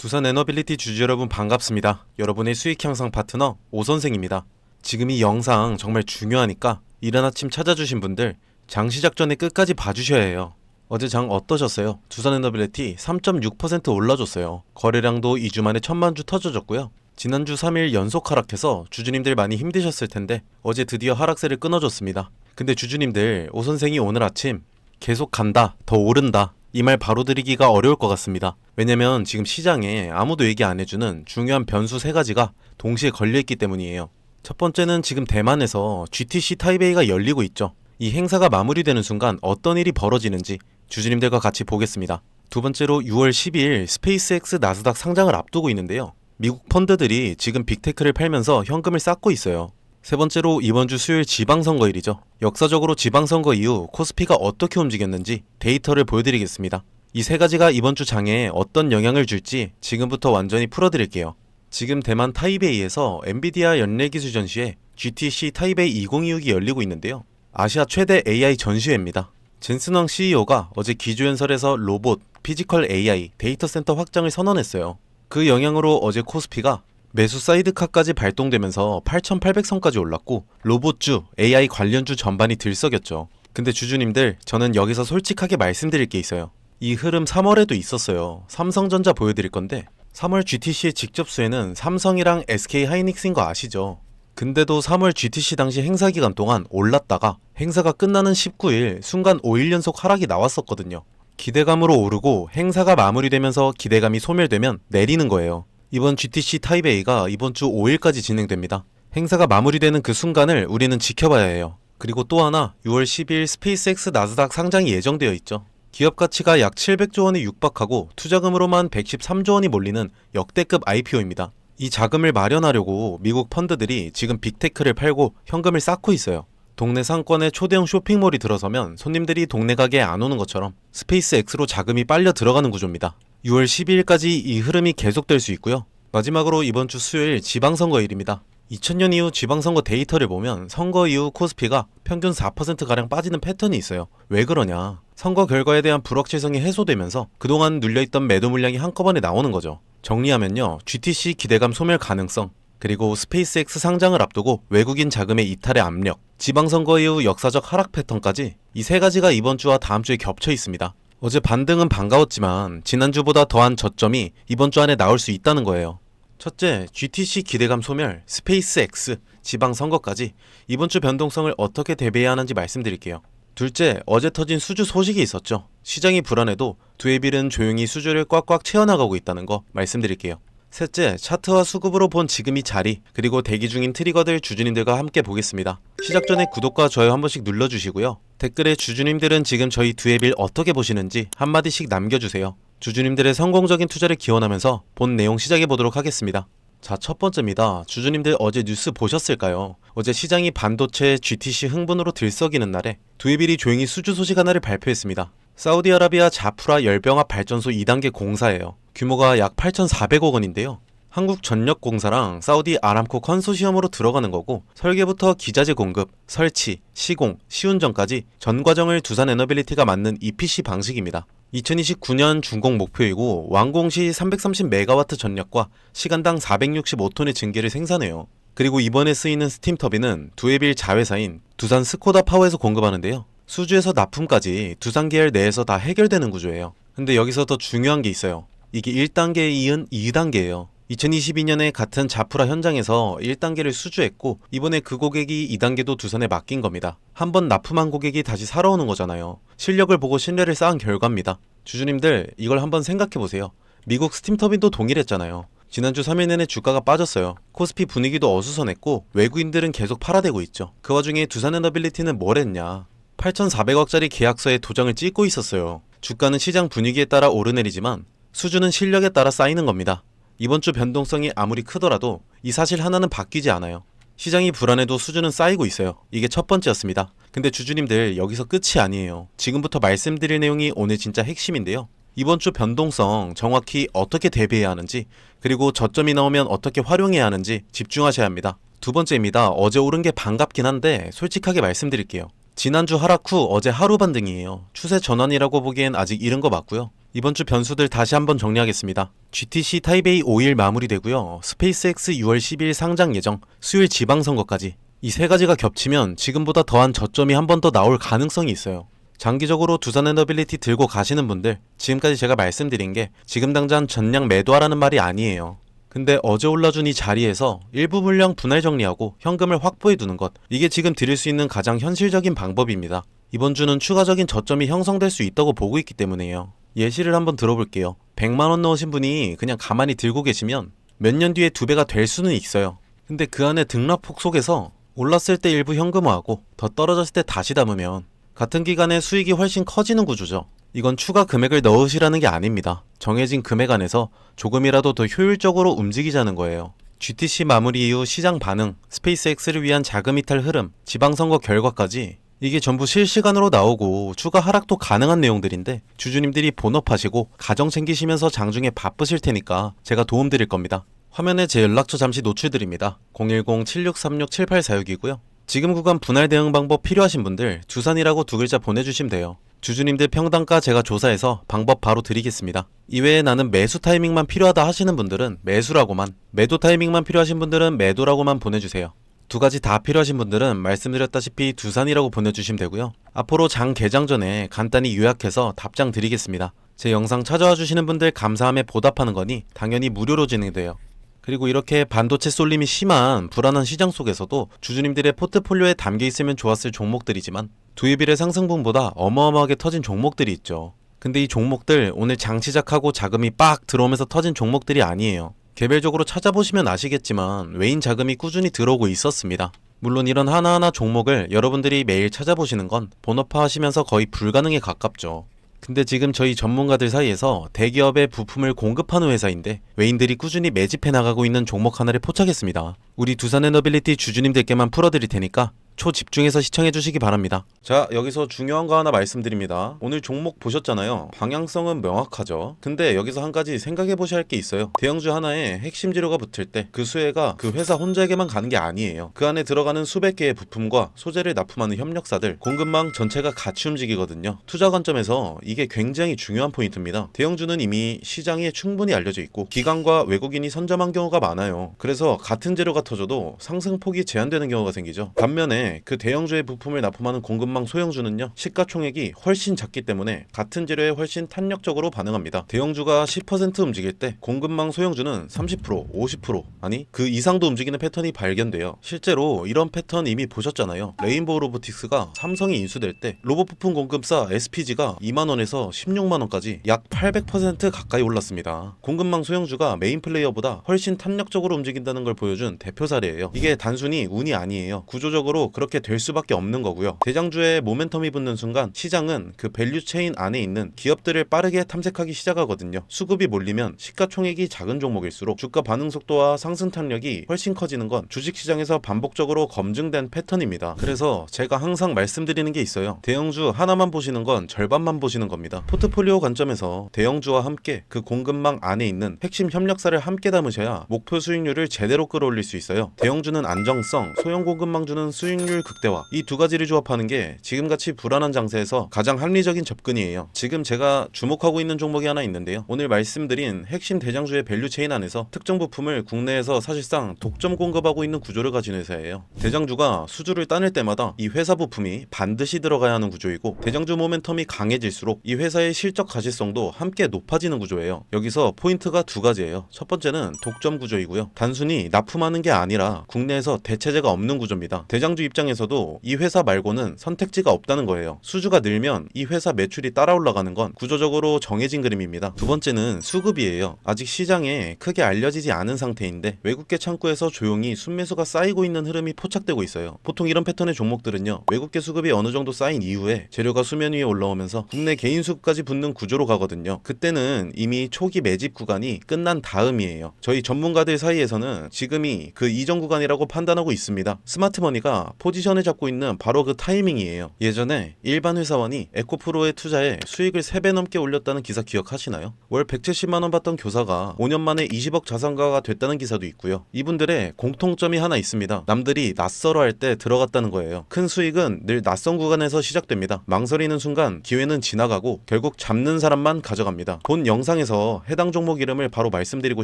두산 에너빌리티 주주 여러분 반갑습니다. 여러분의 수익 향상 파트너 오선생입니다. 지금 이 영상 정말 중요하니까 이른 아침 찾아주신 분들 장 시작 전에 끝까지 봐주셔야 해요. 어제 장 어떠셨어요? 두산 에너빌리티 3.6% 올라줬어요. 거래량도 2주 만에 1000만 주 터져줬고요. 지난주 3일 연속 하락해서 주주님들 많이 힘드셨을 텐데 어제 드디어 하락세를 끊어줬습니다. 근데 주주님들 오선생이 오늘 아침 계속 간다, 더 오른다 이 말 바로 드리기가 어려울 것 같습니다. 왜냐면 지금 시장에 아무도 얘기 안 해주는 중요한 변수 3가지가 동시에 걸려있기 때문이에요. 첫 번째는 지금 대만에서 GTC 타이베이가 열리고 있죠. 이 행사가 마무리되는 순간 어떤 일이 벌어지는지 주주님들과 같이 보겠습니다. 두 번째로 6월 12일 스페이스X 나스닥 상장을 앞두고 있는데요. 미국 펀드들이 지금 빅테크를 팔면서 현금을 쌓고 있어요. 세 번째로 이번 주 수요일 지방선거일이죠. 역사적으로 지방선거 이후 코스피가 어떻게 움직였는지 데이터를 보여드리겠습니다. 이 3가지가 이번 주 장에 어떤 영향을 줄지 지금부터 완전히 풀어드릴게요. 지금 대만 타이베이에서 엔비디아 연례기술 전시회 GTC 타이베이 2026이 열리고 있는데요. 아시아 최대 AI 전시회입니다. 젠슨왕 CEO가 어제 기조연설에서 로봇, 피지컬 AI, 데이터 센터 확장을 선언했어요. 그 영향으로 어제 코스피가 매수 사이드카까지 발동되면서 8,800선까지 올랐고 로봇주, AI 관련주 전반이 들썩였죠. 근데 주주님들 저는 여기서 솔직하게 말씀드릴 게 있어요. 이 흐름 3월에도 있었어요. 삼성전자 보여드릴 건데 3월 GTC의 직접 수혜는 삼성이랑 SK 하이닉스인 거 아시죠? 근데도 3월 GTC 당시 행사 기간 동안 올랐다가 행사가 끝나는 19일 순간 5일 연속 하락이 나왔었거든요. 기대감으로 오르고 행사가 마무리되면서 기대감이 소멸되면 내리는 거예요. 이번 GTC 타이베이가 이번 주 5일까지 진행됩니다. 행사가 마무리되는 그 순간을 우리는 지켜봐야 해요. 그리고 또 하나 6월 10일 스페이스X 나스닥 상장이 예정되어 있죠. 기업 가치가 약 700조 원에 육박하고 투자금으로만 113조 원이 몰리는 역대급 IPO입니다. 이 자금을 마련하려고 미국 펀드들이 지금 빅테크를 팔고 현금을 쌓고 있어요. 동네 상권에 초대형 쇼핑몰이 들어서면 손님들이 동네 가게에 안 오는 것처럼 스페이스X로 자금이 빨려 들어가는 구조입니다. 6월 12일까지 이 흐름이 계속될 수 있고요. 마지막으로 이번 주 수요일 지방선거일입니다. 2000년 이후 지방선거 데이터를 보면 선거 이후 코스피가 평균 4%가량 빠지는 패턴이 있어요. 왜 그러냐? 선거 결과에 대한 불확실성이 해소되면서 그동안 눌려있던 매도 물량이 한꺼번에 나오는 거죠. 정리하면요. GTC 기대감 소멸 가능성, 그리고 스페이스X 상장을 앞두고 외국인 자금의 이탈의 압력, 지방선거 이후 역사적 하락 패턴까지 이 3가지가 이번 주와 다음 주에 겹쳐 있습니다. 어제 반등은 반가웠지만 지난주보다 더한 저점이 이번 주 안에 나올 수 있다는 거예요. 첫째, GTC 기대감 소멸, 스페이스X, 지방선거까지 이번 주 변동성을 어떻게 대비해야 하는지 말씀드릴게요. 둘째, 어제 터진 수주 소식이 있었죠. 시장이 불안해도 두에빌은 조용히 수주를 꽉꽉 채워나가고 있다는 거 말씀드릴게요. 셋째, 차트와 수급으로 본 지금 이 자리, 그리고 대기 중인 트리거들 주주님들과 함께 보겠습니다. 시작 전에 구독과 좋아요 한 번씩 눌러주시고요. 댓글에 주주님들은 지금 저희 두에빌 어떻게 보시는지 한마디씩 남겨주세요. 주주님들의 성공적인 투자를 기원하면서 본 내용 시작해보도록 하겠습니다. 자, 첫 번째입니다. 주주님들 어제 뉴스 보셨을까요? 어제 시장이 반도체 GTC 흥분으로 들썩이는 날에 두에빌이 조용히 수주 소식 하나를 발표했습니다. 사우디아라비아 자프라 열병합 발전소 2단계 공사예요. 규모가 약 8,400억 원인데요. 한국전력공사랑 사우디 아람코 컨소시엄으로 들어가는 거고 설계부터 기자재 공급, 설치, 시공, 시운전까지 전 과정을 두산 에너빌리티가 맡는 EPC 방식입니다. 2029년 준공 목표이고 완공 시 330메가와트 전력과 시간당 465톤의 증기를 생산해요. 그리고 이번에 쓰이는 스팀 터빈은 두에빌 자회사인 두산 스코다 파워에서 공급하는데요. 수주에서 납품까지 두산 계열 내에서 다 해결되는 구조예요. 근데 여기서 더 중요한 게 있어요. 이게 1단계에 이은 2단계예요. 2022년에 같은 자프라 현장에서 1단계를 수주했고 이번에 그 고객이 2단계도 두산에 맡긴 겁니다. 한번 납품한 고객이 다시 살아오는 거잖아요. 실력을 보고 신뢰를 쌓은 결과입니다. 주주님들 이걸 한번 생각해보세요. 미국 스팀터빈도 동일했잖아요. 지난주 3일 내내 주가가 빠졌어요. 코스피 분위기도 어수선했고 외국인들은 계속 팔아대고 있죠. 그 와중에 두산 에너빌리티는 뭘 했냐? 8,400억짜리 계약서에 도장을 찍고 있었어요. 주가는 시장 분위기에 따라 오르내리지만 수주는 실력에 따라 쌓이는 겁니다. 이번 주 변동성이 아무리 크더라도 이 사실 하나는 바뀌지 않아요. 시장이 불안해도 수주는 쌓이고 있어요. 이게 첫 번째였습니다. 근데 주주님들 여기서 끝이 아니에요. 지금부터 말씀드릴 내용이 오늘 진짜 핵심인데요. 이번 주 변동성 정확히 어떻게 대비해야 하는지 그리고 저점이 나오면 어떻게 활용해야 하는지 집중하셔야 합니다. 두 번째입니다. 어제 오른 게 반갑긴 한데 솔직하게 말씀드릴게요. 지난주 하락 후 어제 하루 반등이에요. 추세 전환이라고 보기엔 아직 이른 거 맞고요. 이번 주 변수들 다시 한번 정리하겠습니다. GTC 타이베이 5일 마무리되고요. 스페이스X 6월 10일 상장 예정, 수요일 지방선거까지. 이 세 가지가 겹치면 지금보다 더한 저점이 한 번 더 나올 가능성이 있어요. 장기적으로 두산에너빌리티 들고 가시는 분들, 지금까지 제가 말씀드린 게 지금 당장 전량 매도하라는 말이 아니에요. 근데 어제 올라준 이 자리에서 일부 물량 분할 정리하고 현금을 확보해 두는 것, 이게 지금 드릴 수 있는 가장 현실적인 방법입니다. 이번 주는 추가적인 저점이 형성될 수 있다고 보고 있기 때문에요. 예시를 한번 들어볼게요. 100만원 넣으신 분이 그냥 가만히 들고 계시면 몇 년 뒤에 2배가 될 수는 있어요. 근데 그 안에 등락폭 속에서 올랐을 때 일부 현금화하고 더 떨어졌을 때 다시 담으면 같은 기간에 수익이 훨씬 커지는 구조죠. 이건 추가 금액을 넣으시라는 게 아닙니다. 정해진 금액 안에서 조금이라도 더 효율적으로 움직이자는 거예요. GTC 마무리 이후 시장 반응, 스페이스X를 위한 자금 이탈 흐름, 지방선거 결과까지 이게 전부 실시간으로 나오고 추가 하락도 가능한 내용들인데 주주님들이 본업하시고 가정 챙기시면서 장중에 바쁘실 테니까 제가 도움드릴 겁니다. 화면에 제 연락처 잠시 노출드립니다. 010-7636-7846이고요. 지금 구간 분할 대응 방법 필요하신 분들 두산이라고 두 글자 보내주시면 돼요. 주주님들 평단가 제가 조사해서 방법 바로 드리겠습니다. 이외에 나는 매수 타이밍만 필요하다 하시는 분들은 매수라고만, 매도 타이밍만 필요하신 분들은 매도라고만 보내주세요. 두 가지 다 필요하신 분들은 말씀드렸다시피 두산이라고 보내주시면 되고요. 앞으로 장 개장 전에 간단히 요약해서 답장 드리겠습니다. 제 영상 찾아와 주시는 분들 감사함에 보답하는 거니 당연히 무료로 진행돼요. 그리고 이렇게 반도체 쏠림이 심한 불안한 시장 속에서도 주주님들의 포트폴리오에 담겨 있으면 좋았을 종목들이지만 두입일의 상승분보다 어마어마하게 터진 종목들이 있죠. 근데 이 종목들 오늘 장 시작하고 자금이 빡 들어오면서 터진 종목들이 아니에요. 개별적으로 찾아보시면 아시겠지만 외인 자금이 꾸준히 들어오고 있었습니다. 물론 이런 하나하나 종목을 여러분들이 매일 찾아보시는 건 본업화 하시면서 거의 불가능에 가깝죠. 근데 지금 저희 전문가들 사이에서 대기업에 부품을 공급하는 회사인데 외인들이 꾸준히 매집해 나가고 있는 종목 하나를 포착했습니다. 우리 두산에너빌리티 주주님들께만 풀어드릴 테니까 초집중해서 시청해주시기 바랍니다. 자, 여기서 중요한 거 하나 말씀드립니다. 오늘 종목 보셨잖아요. 방향성은 명확하죠. 근데 여기서 한 가지 생각해보셔야 할 게 있어요. 대형주 하나에 핵심 재료가 붙을 때 그 수혜가 그 회사 혼자에게만 가는 게 아니에요. 그 안에 들어가는 수백 개의 부품과 소재를 납품하는 협력사들, 공급망 전체가 같이 움직이거든요. 투자 관점에서 이게 굉장히 중요한 포인트입니다. 대형주는 이미 시장에 충분히 알려져 있고 기관과 외국인이 선점한 경우가 많아요. 그래서 같은 재료가 터져도 상승폭이 제한되는 경우가 생기죠. 반면에 그 대형주의 부품을 납품하는 공급망 소형주는요, 시가총액이 훨씬 작기 때문에 같은 재료에 훨씬 탄력적으로 반응합니다. 대형주가 10% 움직일 때 공급망 소형주는 30%, 50% 아니 그 이상도 움직이는 패턴이 발견돼요. 실제로 이런 패턴 이미 보셨잖아요. 레인보우 로보틱스가 삼성이 인수될 때 로봇 부품 공급사 SPG가 2만원에서 16만원까지 약 800% 가까이 올랐습니다. 공급망 소형주가 메인 플레이어보다 훨씬 탄력적으로 움직인다는 걸 보여준 대표 사례예요. 이게 단순히 운이 아니에요. 구조적으로 그렇게 될 수밖에 없는 거고요. 대장주에 모멘텀이 붙는 순간 시장은 그 밸류 체인 안에 있는 기업들을 빠르게 탐색하기 시작하거든요. 수급이 몰리면 시가총액이 작은 종목일수록 주가 반응 속도와 상승 탄력이 훨씬 커지는 건 주식시장에서 반복적으로 검증된 패턴입니다. 그래서 제가 항상 말씀드리는 게 있어요. 대형주 하나만 보시는 건 절반만 보시는 겁니다. 포트폴리오 관점에서 대형주와 함께 그 공급망 안에 있는 핵심 협력사를 함께 담으셔야 목표 수익률을 제대로 끌어올릴 수 있어요. 대형주는 안정성, 소형 공급망주는 수익률 극대화, 이 두 가지를 조합하는 게 지금같이 불안한 장세에서 가장 합리적인 접근이에요. 지금 제가 주목하고 있는 종목이 하나 있는데요. 오늘 말씀드린 핵심 대장주의 밸류체인 안에서 특정 부품을 국내에서 사실상 독점 공급하고 있는 구조를 가진 회사예요. 대장주가 수주를 따낼 때마다 이 회사 부품이 반드시 들어가야 하는 구조이고 대장주 모멘텀이 강해질수록 이 회사의 실적 가시성도 함께 높아지는 구조예요. 여기서 포인트가 두 가지예요. 첫 번째는 독점 구조이고요. 단순히 납품하는 게 아니라 국내에서 대체제가 없는 구조입니다. 대장주 입장에서도 이 회사 말고는 선택지가 없다는 거예요. 수주가 늘면 이 회사 매출이 따라 올라가는 건 구조적으로 정해진 그림입니다. 두 번째는 수급이에요. 아직 시장에 크게 알려지지 않은 상태인데 외국계 창구에서 조용히 순매수가 쌓이고 있는 흐름이 포착되고 있어요. 보통 이런 패턴의 종목들은요, 외국계 수급이 어느 정도 쌓인 이후에 재료가 수면 위에 올라오면서 국내 개인 수급까지 붙는 구조로 가거든요. 그때는 이미 초기 매집 구간이 끝난 다음이에요. 저희 전문가들 사이에서는 지금이 그 이전 구간이라고 판단하고 있습니다. 스마트머니가 포지션을 잡고 있는 바로 그 타이밍이에요. 예전에 일반 회사원이 에코프로에 투자해 수익을 3배 넘게 올렸다는 기사 기억하시나요? 월 170만원 받던 교사가 5년 만에 20억 자산가가 됐다는 기사도 있고요. 이분들의 공통점이 하나 있습니다. 남들이 낯설어 할 때 들어갔다는 거예요. 큰 수익은 늘 낯선 구간에서 시작됩니다. 망설이는 순간 기회는 지나가고 결국 잡는 사람만 가져갑니다. 본 영상에서 해당 종목 이름을 바로 말씀드리고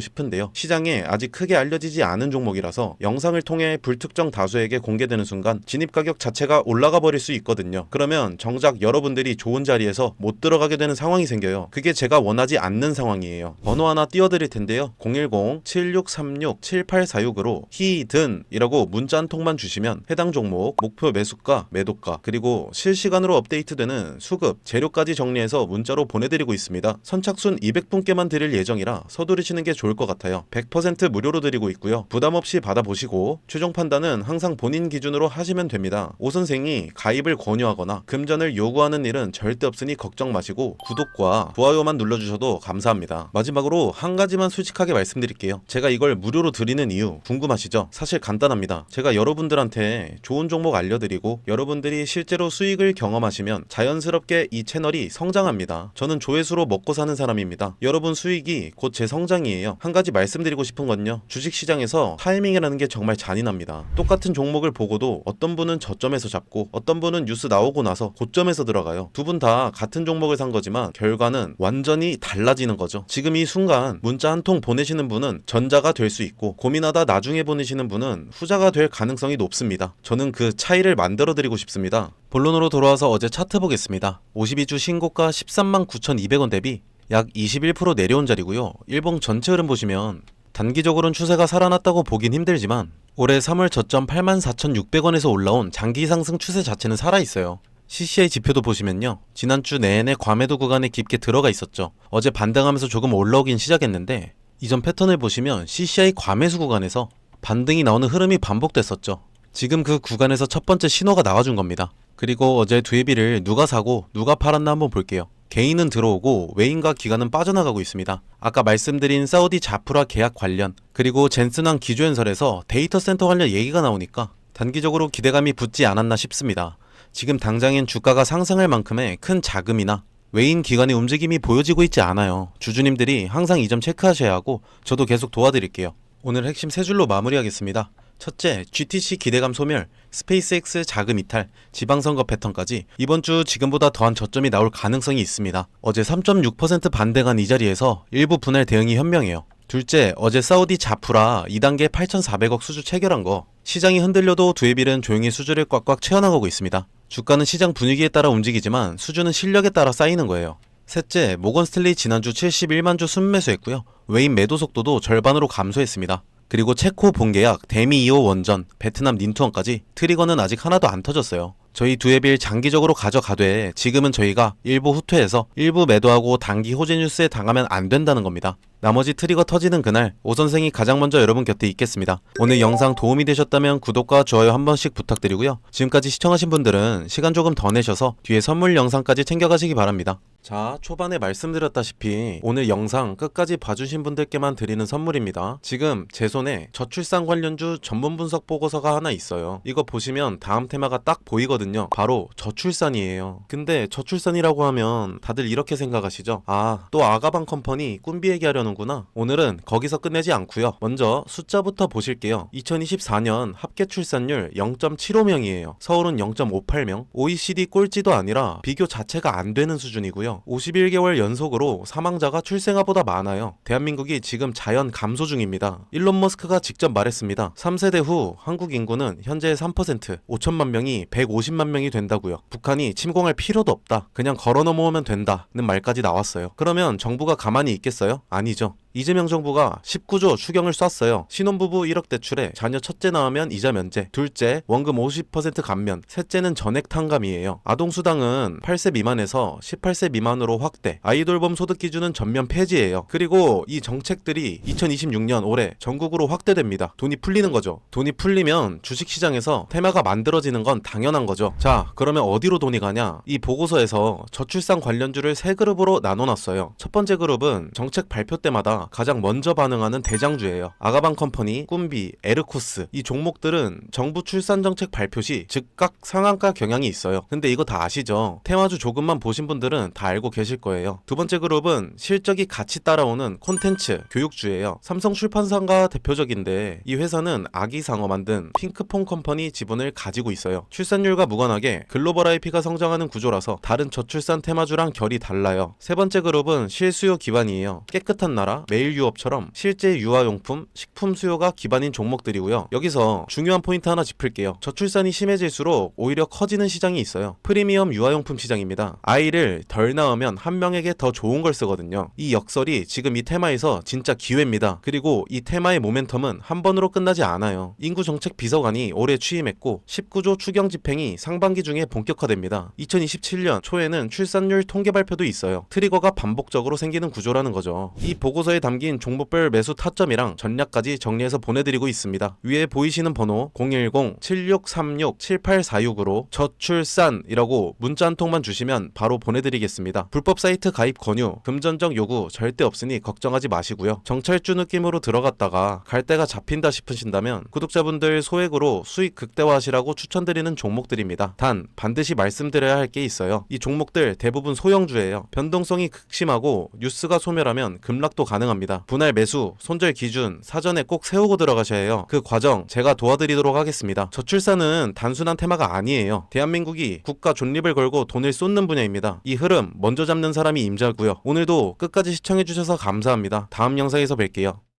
싶은데요. 시장에 아직 크게 알려지지 않은 종목이라서 영상을 통해 불특정 다수에게 공개되는 순간 진입 가격 자체가 올라가 버릴 수 있거든요. 그러면 정작 여러분들이 좋은 자리에서 못 들어가게 되는 상황이 생겨요. 그게 제가 원하지 않는 상황이에요. 번호 하나 띄워드릴 텐데요. 010-7636-7846으로 히든이라고 문자 한 통만 주시면 해당 종목 목표 매수가, 매도가, 그리고 실시간으로 업데이트되는 수급, 재료까지 정리해서 문자로 보내드리고 있습니다. 선착순 200분께만 드릴 예정이라 서두르시는 게 좋을 것 같아요. 100% 무료로 드리고 있고요. 부담 없이 받아보시고 최종 판단은 항상 본인 기준으로 하시면 됩니다. 오 선생이 가입을 권유하거나 금전을 요구하는 일은 절대 없으니 걱정 마시고 구독과 좋아요만 눌러주셔도 감사합니다. 마지막으로 한 가지만 솔직하게 말씀드릴게요. 제가 이걸 무료로 드리는 이유 궁금하시죠? 사실 간단합니다. 제가 여러분들한테 좋은 종목 알려드리고 여러분들이 실제로 수익을 경험하시면 자연스럽게 이 채널이 성장합니다. 저는 조회수로 먹고 사는 사람입니다. 여러분 수익이 곧 제 성장이에요. 한 가지 말씀드리고 싶은 건요. 주식시장에서 타이밍이라는 게 정말 잔인합니다. 똑같은 종목을 보고도 어떤 분은 저점에서 잡고 어떤 분은 뉴스 나오고 나서 고점에서 들어가요. 두 분 다 같은 종목을 산 거지만 결과는 완전히 달라지는 거죠. 지금 이 순간 문자 한 통 보내시는 분은 전자가 될 수 있고 고민하다 나중에 보내시는 분은 후자가 될 가능성이 높습니다. 저는 그 차이를 만들어 드리고 싶습니다. 본론으로 돌아와서 어제 차트 보겠습니다. 52주 신고가 13만 9,200원 대비 약 21% 내려온 자리고요. 일봉 전체 흐름 보시면 단기적으로는 추세가 살아났다고 보긴 힘들지만 올해 3월 저점 84,600원에서 올라온 장기 상승 추세 자체는 살아있어요. CCI 지표도 보시면요. 지난주 내내 과매도 구간에 깊게 들어가 있었죠. 어제 반등하면서 조금 올라오긴 시작했는데 이전 패턴을 보시면 CCI 과매수 구간에서 반등이 나오는 흐름이 반복됐었죠. 지금 그 구간에서 첫 번째 신호가 나와준 겁니다. 그리고 어제 두에비를 누가 사고 누가 팔았나 한번 볼게요. 개인은 들어오고 외인과 기관은 빠져나가고 있습니다. 아까 말씀드린 사우디 자프라 계약 관련 그리고 젠슨왕 기조연설에서 데이터 센터 관련 얘기가 나오니까 단기적으로 기대감이 붙지 않았나 싶습니다. 지금 당장엔 주가가 상승할 만큼의 큰 자금이나 외인 기관의 움직임이 보여지고 있지 않아요. 주주님들이 항상 이 점 체크하셔야 하고 저도 계속 도와드릴게요. 오늘 핵심 세 줄로 마무리하겠습니다. 첫째, GTC 기대감 소멸, 스페이스X 자금 이탈, 지방선거 패턴까지 이번 주 지금보다 더한 저점이 나올 가능성이 있습니다. 어제 3.6% 반등한 이 자리에서 일부 분할 대응이 현명해요. 둘째, 어제 사우디 자프라 2단계 8,400억 수주 체결한 거 시장이 흔들려도 두에빌은 조용히 수주를 꽉꽉 채워나가고 있습니다. 주가는 시장 분위기에 따라 움직이지만 수주는 실력에 따라 쌓이는 거예요. 셋째, 모건 스탠리 지난주 71만 주 순매수했고요. 외인 매도 속도도 절반으로 감소했습니다. 그리고 체코 본계약, 데미 2호 원전, 베트남 닌투원까지 트리거는 아직 하나도 안 터졌어요. 저희 두에빌 장기적으로 가져가되 지금은 저희가 일부 후퇴해서 일부 매도하고 단기 호재 뉴스에 당하면 안 된다는 겁니다. 나머지 트리거 터지는 그날 오선생이 가장 먼저 여러분 곁에 있겠습니다. 오늘 영상 도움이 되셨다면 구독과 좋아요 한 번씩 부탁드리고요. 지금까지 시청하신 분들은 시간 조금 더 내셔서 뒤에 선물 영상까지 챙겨가시기 바랍니다. 자, 초반에 말씀드렸다시피 오늘 영상 끝까지 봐주신 분들께만 드리는 선물입니다. 지금 제 손에 저출산 관련주 전문 분석 보고서가 하나 있어요. 이거 보시면 다음 테마가 딱 보이거든요. 바로 저출산이에요. 근데 저출산이라고 하면 다들 이렇게 생각하시죠? 아, 또 아가방 컴퍼니 꾼비 얘기하려는구나. 오늘은 거기서 끝내지 않고요. 먼저 숫자부터 보실게요. 2024년 합계 출산율 0.75명이에요. 서울은 0.58명. OECD 꼴찌도 아니라 비교 자체가 안 되는 수준이고요. 51개월 연속으로 사망자가 출생아보다 많아요. 대한민국이 지금 자연 감소 중입니다. 일론 머스크가 직접 말했습니다. 3세대 후 한국 인구는 현재 3%, 5천만 명이 150만 명이 된다고요. 북한이 침공할 필요도 없다. 그냥 걸어 넘어오면 된다는 말까지 나왔어요. 그러면 정부가 가만히 있겠어요? 아니죠. 이재명 정부가 19조 추경을 쐈어요. 신혼부부 1억 대출에 자녀 첫째 낳으면 이자 면제, 둘째 원금 50% 감면, 셋째는 전액 탕감이에요. 아동수당은 8세 미만에서 18세 미만으로 확대, 아이돌봄 소득 기준은 전면 폐지예요. 그리고 이 정책들이 2026년 올해 전국으로 확대됩니다. 돈이 풀리는 거죠. 돈이 풀리면 주식시장에서 테마가 만들어지는 건 당연한 거죠. 자, 그러면 어디로 돈이 가냐? 이 보고서에서 저출산 관련주를 세 그룹으로 나눠놨어요. 첫 번째 그룹은 정책 발표 때마다 주가 가장 먼저 반응하는 대장주예요. 아가방 컴퍼니, 꿈비, 에르코스 이 종목들은 정부 출산 정책 발표 시 즉각 상한가 경향이 있어요. 근데 이거 다 아시죠? 테마주 조금만 보신 분들은 다 알고 계실 거예요. 두 번째 그룹은 실적이 같이 따라오는 콘텐츠, 교육주예요. 삼성출판사가 대표적인데 이 회사는 아기상어 만든 핑크퐁 컴퍼니 지분을 가지고 있어요. 출산율과 무관하게 글로벌 IP가 성장하는 구조라서 다른 저출산 테마주랑 결이 달라요. 세 번째 그룹은 실수요 기반이에요. 깨끗한 나라, 매일유업처럼 실제 유아용품, 식품 수요가 기반인 종목들이고요. 여기서 중요한 포인트 하나 짚을게요. 저출산이 심해질수록 오히려 커지는 시장이 있어요. 프리미엄 유아용품 시장입니다. 아이를 덜 낳으면 한 명에게 더 좋은 걸 쓰거든요. 이 역설이 지금 이 테마에서 진짜 기회입니다. 그리고 이 테마의 모멘텀은 한 번으로 끝나지 않아요. 인구정책 비서관이 올해 취임했고 19조 추경 집행이 상반기 중에 본격화됩니다. 2027년 초에는 출산율 통계 발표도 있어요. 트리거가 반복적으로 생기는 구조라는 거죠. 이 보고서에 담긴 종목별 매수 타점이랑 전략까지 정리해서 보내드리고 있습니다. 위에 보이시는 번호 010-7636-7846으로 저출산이라고 문자 한 통만 주시면 바로 보내드리겠습니다. 불법 사이트 가입 권유, 금전적 요구 절대 없으니 걱정하지 마시고요. 정찰주 느낌으로 들어갔다가 갈 데가 잡힌다 싶으신다면 구독자분들 소액으로 수익 극대화하시라고 추천드리는 종목들입니다. 단 반드시 말씀드려야 할 게 있어요. 이 종목들 대부분 소형주예요. 변동성이 극심하고 뉴스가 소멸하면 급락도 가능합니다. 분할 매수, 손절 기준 사전에 꼭 세우고 들어가셔야 해요. 그 과정 제가 도와드리도록 하겠습니다. 저출산은 단순한 테마가 아니에요. 대한민국이 국가 존립을 걸고 돈을 쏟는 분야입니다. 이 흐름 먼저 잡는 사람이 임자고요. 오늘도 끝까지 시청해주셔서 감사합니다. 다음 영상에서 뵐게요.